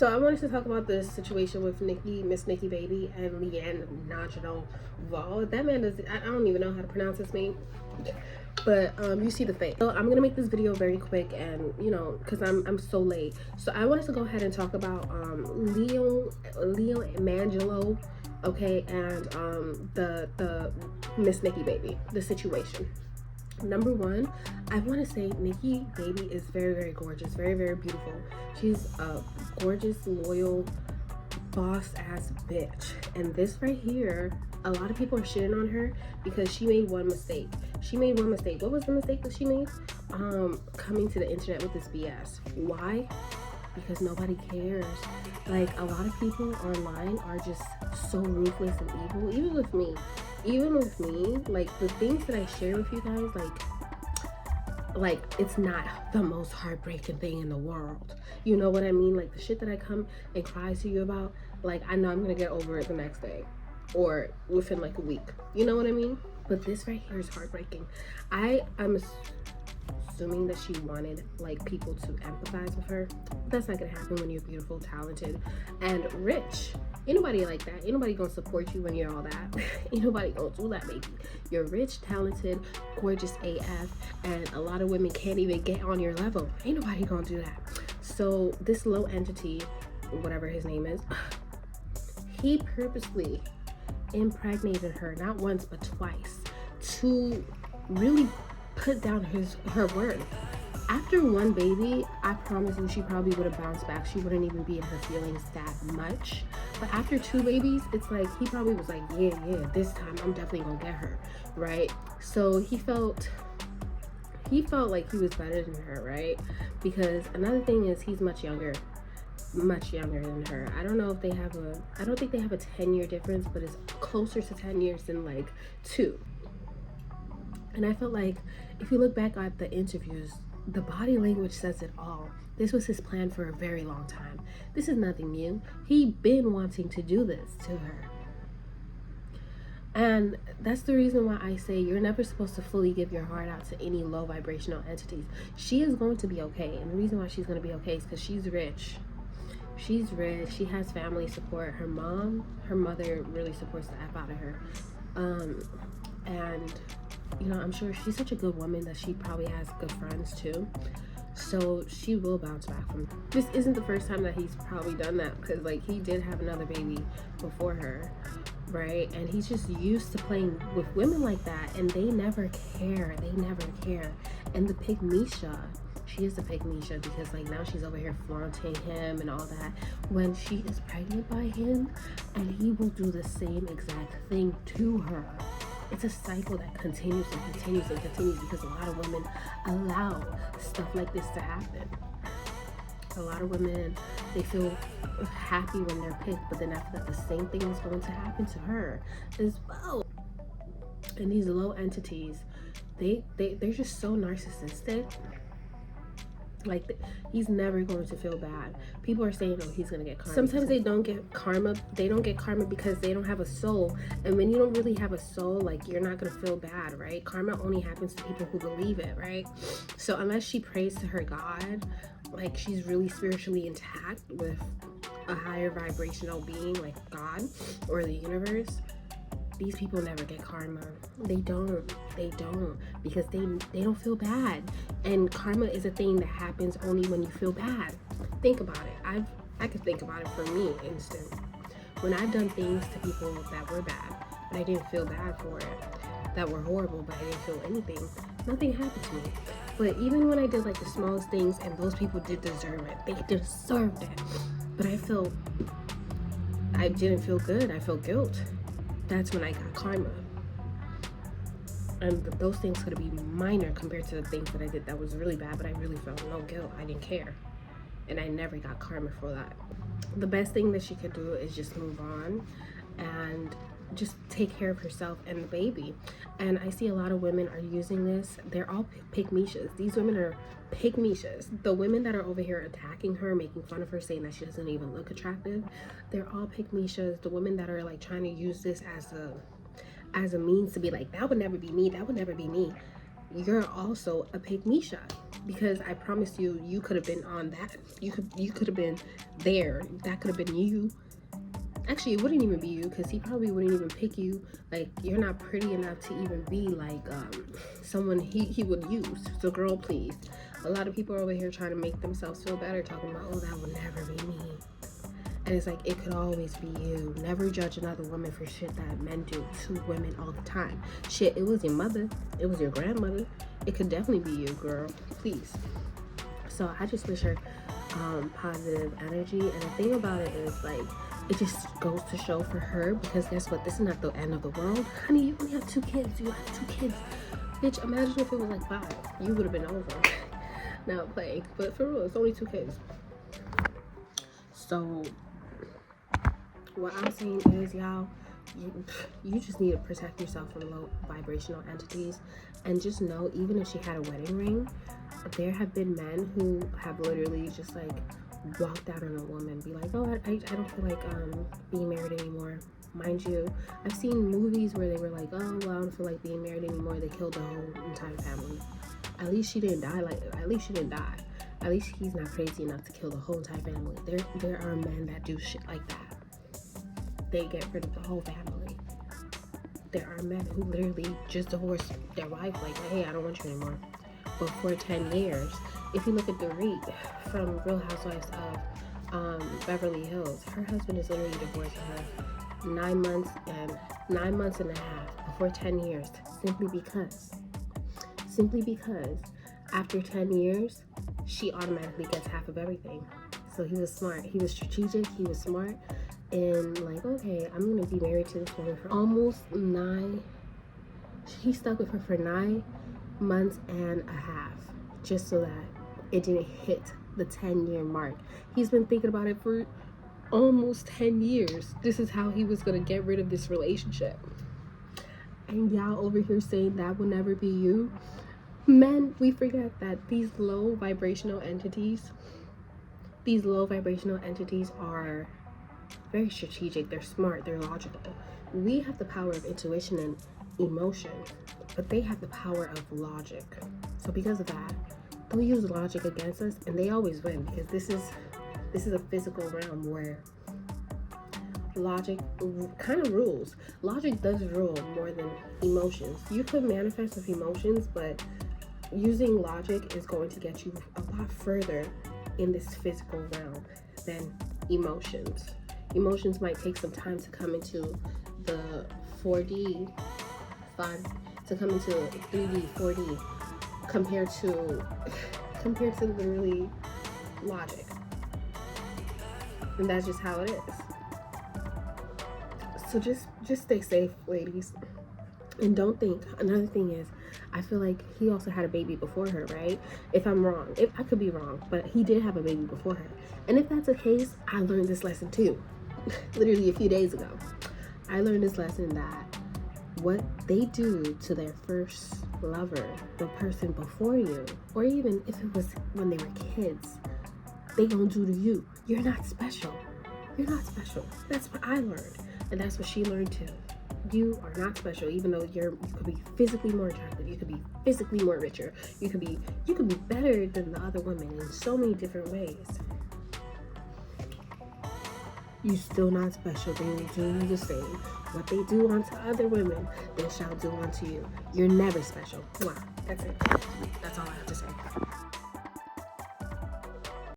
So I wanted to talk about this situation with Nikki, Miss Nikki Baby, and Liangelo. That man does. I don't even know how to pronounce his name. But you see the face. So I'm gonna make this video very quick, and you know, because I'm so late. So I wanted to go ahead and talk about Liangelo, okay, and the Miss Nikki Baby, the situation. Number one, I want to say Nikki Baby is very, very gorgeous, very, very beautiful. She's a gorgeous, loyal, boss ass bitch. And this right here, a lot of people are shitting on her because she made one mistake. She made one mistake. What was the mistake that she made? Coming to the internet with this BS. Why? Because nobody cares. Like, a lot of people online are just so ruthless and evil. Even with me, like the things that I share with you guys, like it's not the most heartbreaking thing in the world. You know what I mean? Like the shit that I come and cry to you about, like I know I'm gonna get over it the next day or within like a week. You know what I mean? But this right here is heartbreaking. I'm assuming that she wanted like people to empathize with her. That's not gonna happen when you're beautiful, talented, and rich. Ain't nobody like that. Ain't nobody gonna support you when you're all that. Ain't nobody gonna do that, baby. You're rich, talented, gorgeous AF, and a lot of women can't even get on your level. Ain't nobody gonna do that. So this low entity, whatever his name is, he purposely impregnated her not once but twice to really put down her worth. After one baby, I promise you she probably would have bounced back. She wouldn't even be in her feelings that much. But after two babies, it's like he probably was like, yeah, this time I'm definitely gonna get her, right? So he felt like he was better than her, right? Because another thing is he's much younger than her. I don't think they have a 10-year difference, but it's closer to 10 years than like 2. And I felt like if you look back at the interviews, the body language says it all. This was his plan for a very long time. This is nothing new. He'd been wanting to do this to her. And that's the reason why I say you're never supposed to fully give your heart out to any low vibrational entities. She is going to be okay. And the reason why she's going to be okay is because she's rich. She's rich. She has family support. Her mother really supports the F out of her. And you know, I'm sure she's such a good woman that she probably has good friends too. So she will bounce back from this. Isn't the first time that he's probably done that, because like he did have another baby before her, right? And he's just used to playing with women like that, and they never care. And the pygmisha, she is a pygmisha, because like now she's over here flaunting him and all that when she is pregnant by him, and he will do the same exact thing to her. It's a cycle that continues because a lot of women allow stuff like this to happen. A lot of women, they feel happy when they're picked, but then after that, the same thing is going to happen to her as well. And these low entities, they're just so narcissistic. Like, he's never going to feel bad. People are saying, oh, he's gonna get karma. Sometimes they don't get karma. They don't get karma because they don't have a soul. And when you don't really have a soul, like, you're not gonna feel bad, right? Karma only happens to people who believe it, right? So unless she prays to her God, like she's really spiritually intact with a higher vibrational being like God or the universe, these people never get karma. They don't because they don't feel bad. And karma is a thing that happens only when you feel bad. Think about it. I could think about it for me instant. When I've done things to people that were bad, but I didn't feel bad for it, that were horrible, but I didn't feel anything, nothing happened to me. But even when I did like the smallest things, and those people did deserve it, they deserved it, but I didn't feel good. I felt guilt. That's when I got karma. And those things could be minor compared to the things that I did that was really bad, but I really felt no guilt. I didn't care. And I never got karma for that. The best thing that she could do is just move on and just take care of herself and the baby. And I see a lot of women are using this. They're all pygmishas. These women are pygmishas. The women that are over here attacking her, making fun of her, saying that she doesn't even look attractive, they're all pygmishas. The women that are like trying to use this as a means to be like, that would never be me, that would never be me. you're also a pick me shot, because I promise you, you could have been on that. You could have been there. That could have been you. Actually, it wouldn't even be you, because he probably wouldn't even pick you. Like, you're not pretty enough to even be like someone he would use. So girl, please. A lot of people are over here trying to make themselves feel better, talking about, oh, that would never be me. And it's like, it could always be you. Never judge another woman for shit that men do to women all the time. Shit, it was your mother, it was your grandmother. It could definitely be you, girl. Please. So I just wish her positive energy. And the thing about it is, like, it just goes to show for her, because guess what? This is not the end of the world. Honey, you only have 2 kids. You have 2 kids. Bitch, imagine if it was like 5. You would have been over. Not playing. But for real, it's only 2 kids. So what I'm saying is, y'all, you just need to protect yourself from low vibrational entities. And just know, even if she had a wedding ring, there have been men who have literally just like walked out on a woman, be like, oh, I don't feel like being married anymore. Mind you, I've seen movies where they were like, oh, well, I don't feel like being married anymore. They killed the whole entire family. At least she didn't die. At least he's not crazy enough to kill the whole entire family. There are men that do shit like that. They get rid of the whole family. There are men who literally just divorce their wife, like, hey, I don't want you anymore. But for 10 years, if you look at the Dorit from Real Housewives of Beverly Hills, her husband is literally divorcing her 9 months and a half before 10 years, simply because after 10 years, she automatically gets half of everything. So he was smart. He was strategic. He was smart. And like, okay, I'm going to be married to this woman for almost 9. He stuck with her for 9 months and a half, just so that it didn't hit the 10-year mark. He's been thinking about it for almost 10 years. This is how he was going to get rid of this relationship. And y'all over here saying that will never be you. Men, we forget that these low vibrational entities are very strategic. They're smart. They're logical. We have the power of intuition and emotion, but they have the power of logic. So because of that, they'll use logic against us, and they always win, because this is a physical realm where logic kind of rules. Logic does rule more than emotions. You could manifest with emotions, but using logic is going to get you a lot further in this physical realm than emotions. Emotions might take some time to come into the 4D, to come into 3D, 4D, compared to literally logic. And that's just how it is. So just stay safe, ladies. And don't think, another thing is, I feel like he also had a baby before her, right? If I'm wrong, I could be wrong, but he did have a baby before her. And if that's the case, I learned this lesson too. Literally a few days ago. I learned this lesson that what they do to their first lover, the person before you, or even if it was when they were kids, they gonna do to you. You're not special. You're not special. That's what I learned. And that's what she learned too. You are not special, even though you could be physically more attractive, you could be physically more richer, you could be better than the other women in so many different ways. You still not special. They will do you the same. What they do unto other women, they shall do unto you. You're never special. Wow, that's it. That's all I have to say.